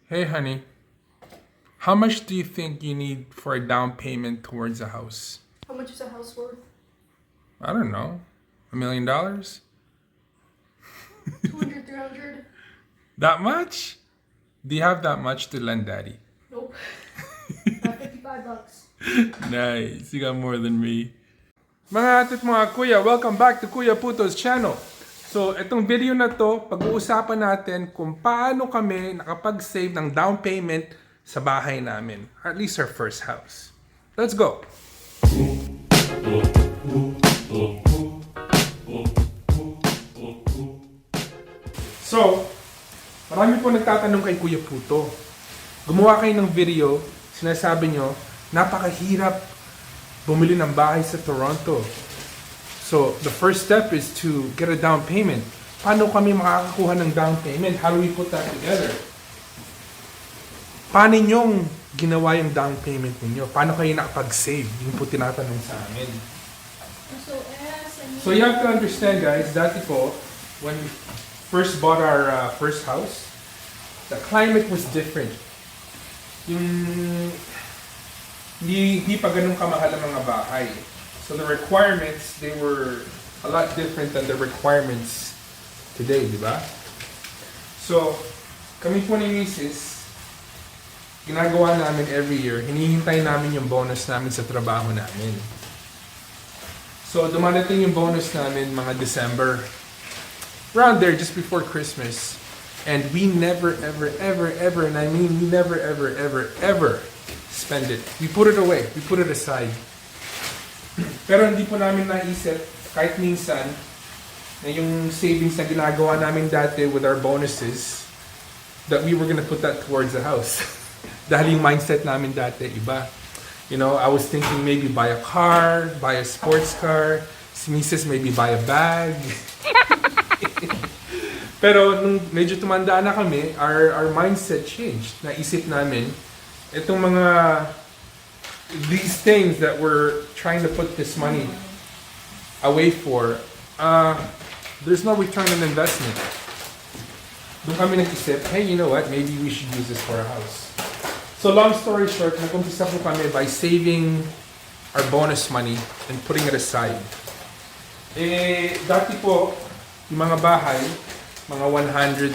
Hey, honey, how much do you think you need for a down payment towards a house? How much is a house worth? I don't know. $1 million? 200, 300? That much? Do you have that much to lend daddy? Nope. Not $55. Nice. You got more than me. Mga atit mga kuya, welcome back to Kuya Puto's channel. So, itong video na to, pag-uusapan natin kung paano kami nakapag-save ng down payment sa bahay namin. At least our first house. Let's go! So, marami po nagtatanong kay Kuya Puto. Gumawa kayo ng video, sinasabi nyo, napakahirap bumili ng bahay sa Toronto. So, the first step is to get a down payment. Paano kami makakakuha ng down payment? How do we put that together? Paano nyong ginawa yung down payment ninyo? Paano kayo nakapag-save? Yung po tinatanong sa amin. So, you have to understand, guys, dati po, when we first bought our first house, the climate was different. Yung hindi pa ganun kamahal ang mga bahay. So the requirements, they were a lot different than the requirements today, di ba? So, kami po ni Mrs., ginagawa namin every year, hinihintay namin yung bonus namin sa trabaho namin. So, dumadating yung bonus namin mga December, around there, just before Christmas. And we never, ever, and I mean we never, ever spend it. We put it away. We put it aside. Pero hindi po namin naisip, kahit minsan, na yung savings na ginagawa namin dati with our bonuses, that we were gonna put that towards the house. Dahil yung mindset namin dati, iba. You know, I was thinking maybe buy a car, buy a sports car, si Mrs. maybe buy a bag. Pero nung medyo tumanda na kami, our mindset changed. Naisip namin, itong mga these things that we're trying to put this money away for, there's no return on investment. Doon kami nag-isip, hey, you know what, maybe we should use this for a house. So long story short, nag-umpisa po kami by saving our bonus money and putting it aside. Dati po, yung mga bahay, mga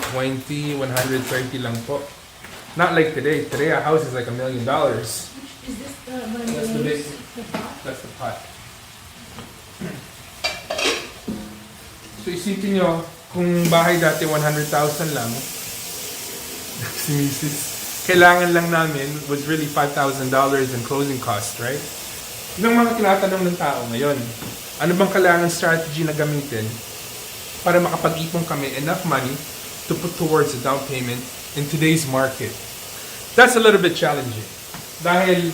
120, 130 lang po. Not like today. Today, a house is like $1 million. Is this the one That's the big. the pot? That's the pot. So isipin nyo, kung bahay dati 100,000 lang, si Mrs. Kailangan lang namin was really $5,000 in closing costs, right? Yun ang mga tinatanong ng tao ngayon. Ano bang kailangan strategy na gamitin para makapag-ipon kami enough money to put towards a down payment in today's market? That's a little bit challenging. Dahil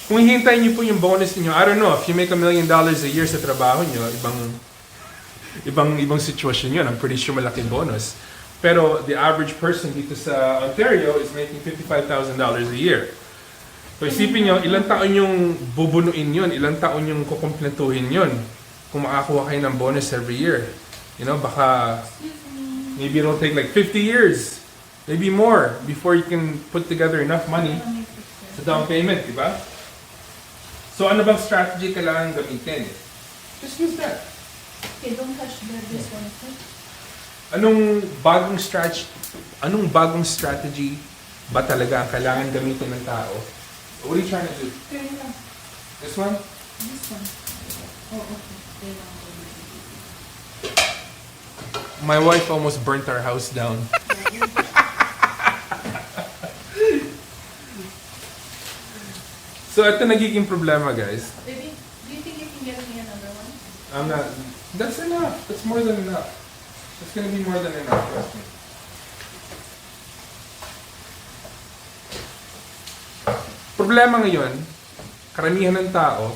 kung hihintayin niyo po yung bonus niyo, I don't know, if you make $1 million a year sa trabaho niyo, ibang sitwasyon yun. I'm pretty sure malaking bonus. Pero the average person dito sa Ontario is making $55,000 a year. So isipin niyo, ilang taon yung bubunuin yun, ilang taon yung kukumpletuhin yun kung makakuha kayo ng bonus every year. You know, baka maybe it'll take like 50 years, maybe more, before you can put together enough money sa down payment, di ba? So ano bang strategy kailangan gamitin? Just use that. Okay, don't touch this one. Okay? Anong bagong strategy ba talaga ang kailangan gamitin ng tao? What are you trying to do? Turn it on. This one? This one. Oh, okay. Turn it on. My wife almost burnt our house down. So ito nagiging problema, guys. Baby, do you think you can get me another one? I'm not. That's enough. That's more than enough. That's gonna be more than enough. Trust me. Problema ngayon, karamihan ng tao,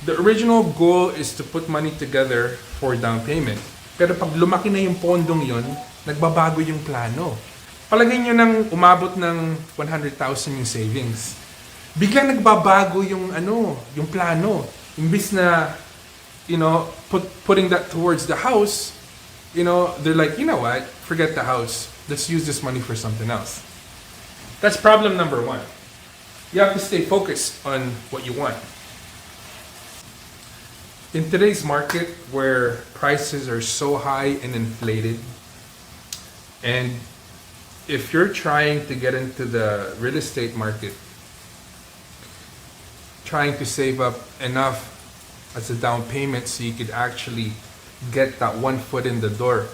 the original goal is to put money together for down payment. Pero pag lumaki na yung pondong yon, nagbabago yung plano. Palagay nyo nang umabot ng 100,000 yung savings. Biglang nagbabago yung yung plano. Imbis na, putting that towards the house, they're like, you know what, forget the house. Let's use this money for something else. That's problem number one. You have to stay focused on what you want. In today's market where prices are so high and inflated, and if you're trying to get into the real estate market, trying to save up enough as a down payment so you could actually get that one foot in the door,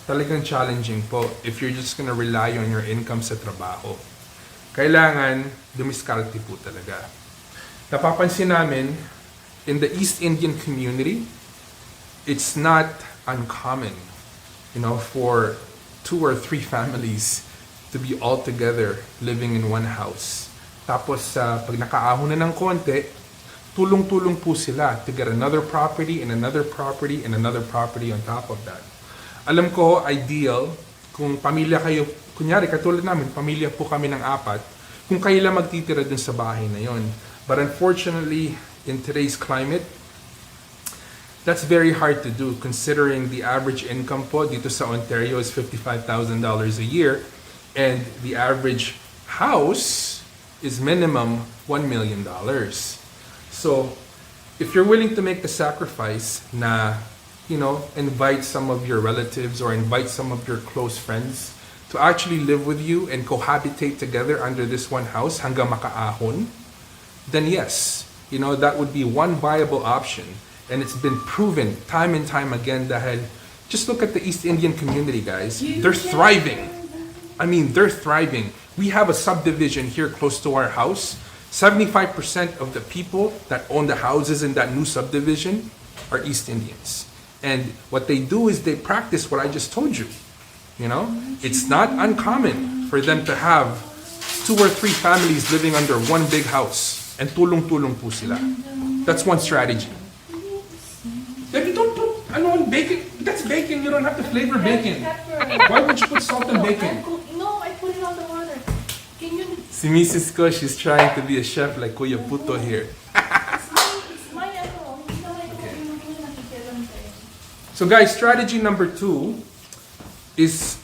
talagang challenging po if you're just gonna rely on your income sa trabaho. Kailangan dumiskarte po talaga. Napapansin namin, in the East Indian community, it's not uncommon, for 2 or 3 families to be all together living in one house. Tapos pag nakaahon na ng konti, tulong-tulong po sila to get another property and another property and another property on top of that. Alam ko, ideal, kung pamilya kayo, kunyari katulad namin, pamilya po kami ng 4, kung kayo lang magtitira dun sa bahay na yon. But unfortunately, in today's climate, that's very hard to do considering the average income po dito sa Ontario is $55,000 a year and the average house is minimum $1 million. So, if you're willing to make the sacrifice na, invite some of your relatives or invite some of your close friends to actually live with you and cohabitate together under this one house hanggang makaahon, then yes, that would be one viable option. And it's been proven time and time again dahil just look at the East Indian community, guys. They're thriving. I mean, they're thriving. We have a subdivision here close to our house. 75% of the people that own the houses in that new subdivision are East Indians. And what they do is they practice what I just told you. It's not uncommon for them to have 2 or 3 families living under one big house. And tulong-tulong po sila. That's one strategy. Then you don't put bacon. That's bacon. You don't have to flavor bacon. Why would you put salt in bacon? No, I put it on the water. Can you? Si Mrs. Ko, she's trying to be a chef like Kuya Puto here. It's my hindi na may nakikialam tayo. So guys, strategy number 2 is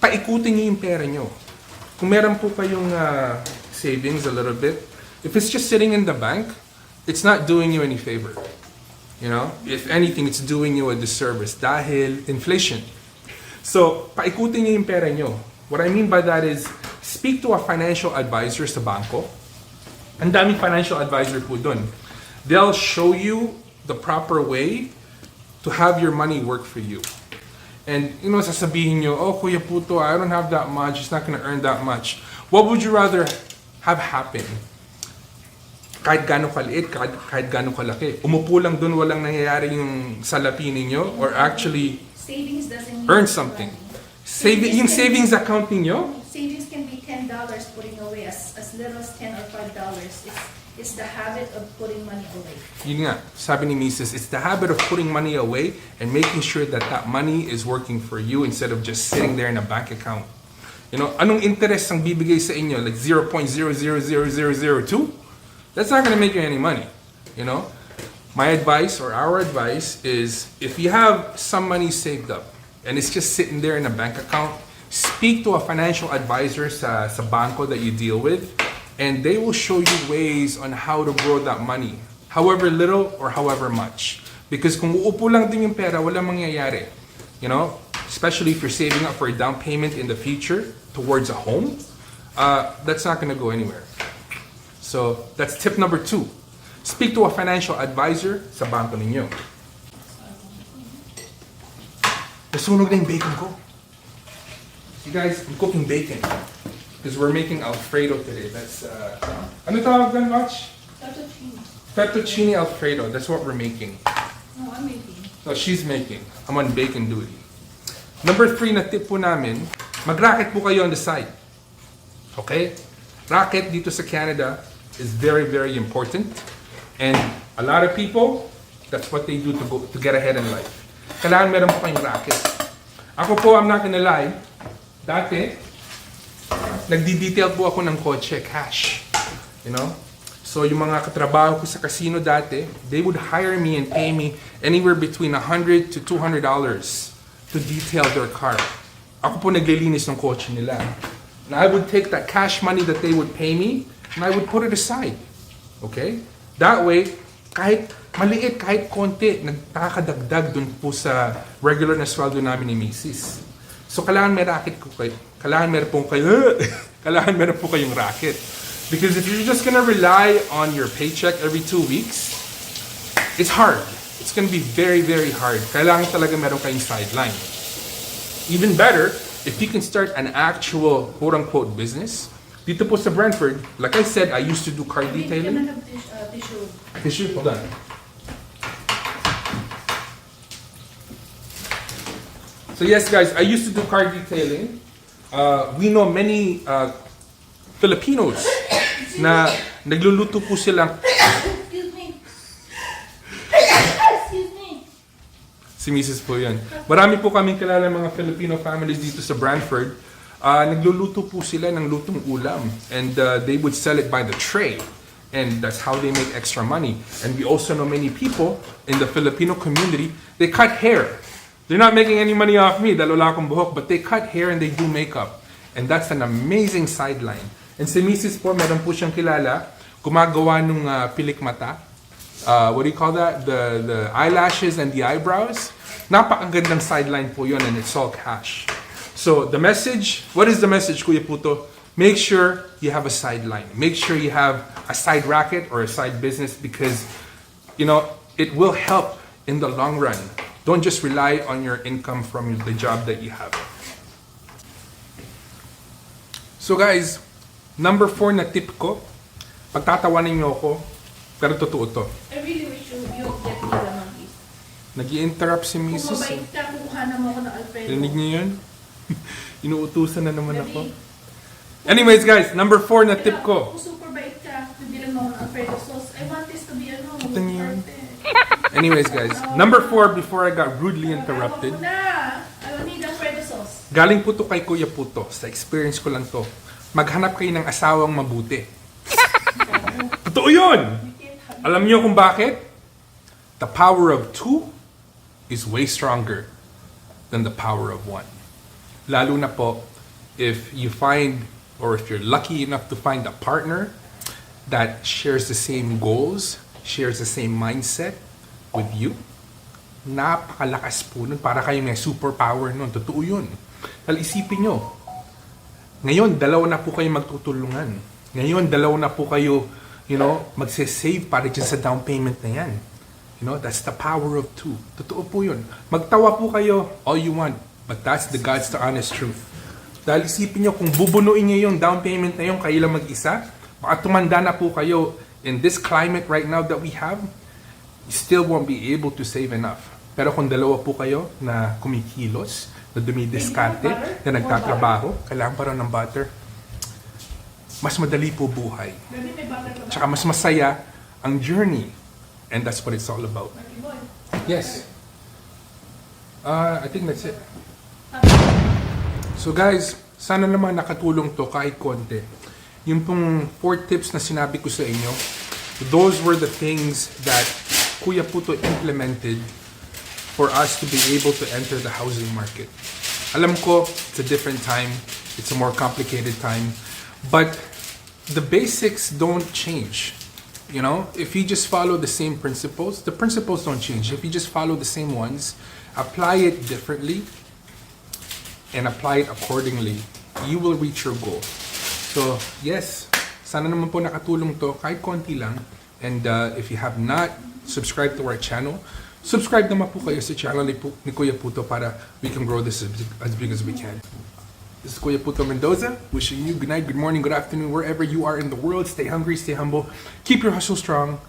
paikutin niyo yung pera niyo. Kung meron po kayong savings a little bit, if it's just sitting in the bank, it's not doing you any favor. If anything, it's doing you a disservice dahil inflation. So, paikutin niyo yung pera niyo. What I mean by that is, speak to a financial advisor sa banko. Ang daming financial advisor po dun. They'll show you the proper way to have your money work for you. And, sasabihin niyo, oh, Kuya Puto, I don't have that much. It's not gonna earn that much. What would you rather have happen? Kahit gano'ng kaliit, kahit gano'ng kalaki. Umupo lang dun, walang nangyayari yung salapi ninyo, or actually Savings doesn't mean earn something. Yung savings account ninyo, savings can be $10 putting away as little as $10 or $5. It's the habit of putting money away. Yun nga, sabi ni Mrs., it's the habit of putting money away and making sure that that money is working for you instead of just sitting there in a bank account. Anong interest ang bibigay sa inyo? Like 0.000002? That's not going to make you any money. My advice or our advice is if you have some money saved up and it's just sitting there in a bank account, speak to a financial advisor sa banko that you deal with, and they will show you ways on how to grow that money, however little or however much. Because kung uupo lang din yung pera, walang mangyayari. Especially if you're saving up for a down payment in the future towards a home, that's not going to go anywhere. So, that's tip number 2. Speak to a financial advisor sa banko ninyo. Nasunog na yung bacon ko. You guys, I'm cooking bacon. Because we're making Alfredo today. That's, ano tawag doon, Watch? Fettuccine. Fettuccine Alfredo. That's what we're making. No, I'm making. No, she's making. I'm on bacon duty. Number 3 na tip po namin, mag-racket po kayo on the side. Okay? Racket dito sa Canada is very, very important. And a lot of people, that's what they do to get ahead in life. Kailangan meron po kayong racket. Ako po, I'm not gonna lie, dati, nagdi-detail po ako ng kotse, cash. So yung mga katrabaho ko sa casino dati, they would hire me and pay me anywhere between $100 to $200 to detail their car. Ako po naglilinis ng kotse nila. And I would take that cash money that they would pay me and I would put it aside. Okay? That way, kahit maliit, kahit konti, nagkakadagdag dun po sa regular na sweldo namin ni Mrs. So, kailangan may racket ko kayo. Kailangan meron po kayo. Kailangan meron po kayong racket. Because if you're just gonna rely on your paycheck every 2 weeks, it's hard. It's gonna be very, very hard. Kailangan talaga meron kayong sideline. Even better, if you can start an actual quote-unquote business. Dito po sa Brantford, like I said, I used to do car detailing. Tissue. Tissue? Hold on. So yes, guys, I used to do car detailing. We know many Filipinos na nagluluto po silang... Excuse me. Excuse me. Si Mrs. po yan. Marami po kaming kilala mga Filipino families dito sa Brantford. Nagluluto po sila ng lutong ulam. And they would sell it by the tray. And that's how they make extra money. And we also know many people in the Filipino community, they cut hair. They're not making any money off me, dahil wala akong buhok, but they cut hair and they do makeup. And that's an amazing sideline. And si Mrs. po, meron po siyang kilala, gumagawa nung pilik mata. What do you call that? The eyelashes and the eyebrows. Napakagandang sideline po yun, and it's all cash. So the message, what is the message, Kuya Puto? Make sure you have a sideline. Make sure you have a side racket or a side business because, you know, it will help in the long run. Don't just rely on your income from the job that you have. So guys, number 4 na tip ko, pagtatawanin niyo ako, pero totoo to. I really wish you get me the monkeys. Nag-i-interrupt si Kung Mrs. mabait ka, kukuha mo ako ng Alfredo. Rinig niyo yun? Inuutusan na naman Daddy, ako. Anyways guys, number 4 na tip ko. Kung super bait ka, bibili mo ako ng Alfredo sauce. I want this to be Ito niyo yun. perfect. Anyways guys, number 4 before I got rudely interrupted. I don't need Alfredo sauce. Galing po to kay Kuya Puto. Sa experience ko lang to. Maghanap kayo ng asawang mabuti. Totoo yun! Alam niyo kung bakit? The power of 2 is way stronger than the power of 1. Lalo na po, if you find, or if you're lucky enough to find a partner that shares the same goals, shares the same mindset with you, napakalakas po nun. Para kayo may superpower nun. Totoo yun. Dahil isipin nyo, ngayon, dalawa na po kayo magtutulungan. Ngayon, dalawa na po kayo, magsisave para dyan sa down payment na yan. That's the power of 2. Totoo po yun. Magtawa po kayo all you want, but that's the God's the honest truth. Dahil isipin nyo, kung bubunuin nyo yung down payment na yun, kayo lang mag-isa, baka tumanda na po kayo in this climate right now that we have, you still won't be able to save enough. Pero kung dalawa po kayo na kumikilos, na dumidiskarte, na nagtatrabaho, kailangan pa rin ng butter, mas madali po buhay. Tsaka mas masaya ang journey. And that's what it's all about. Yes. I think that's it. So guys, sana naman nakatulong to kahit konti. Yung pong 4 tips na sinabi ko sa inyo, those were the things that Kuya Puto implemented for us to be able to enter the housing market. Alam ko, it's a different time. It's a more complicated time. But the basics don't change. If you just follow the same principles, the principles don't change. If you just follow the same ones, apply it differently, and apply it accordingly, you will reach your goal. So, yes, sana naman po nakatulong to, kahit konti lang. And if you have not subscribed to our channel, subscribe naman po kayo sa channel ni Kuya Puto para we can grow this as big as we can. This is Kuya Puto Mendoza, wishing you good night, good morning, good afternoon, wherever you are in the world. Stay hungry, stay humble, keep your hustle strong.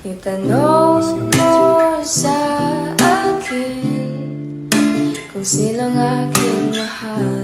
Itanong mo sa akin kung sinong aking mahal.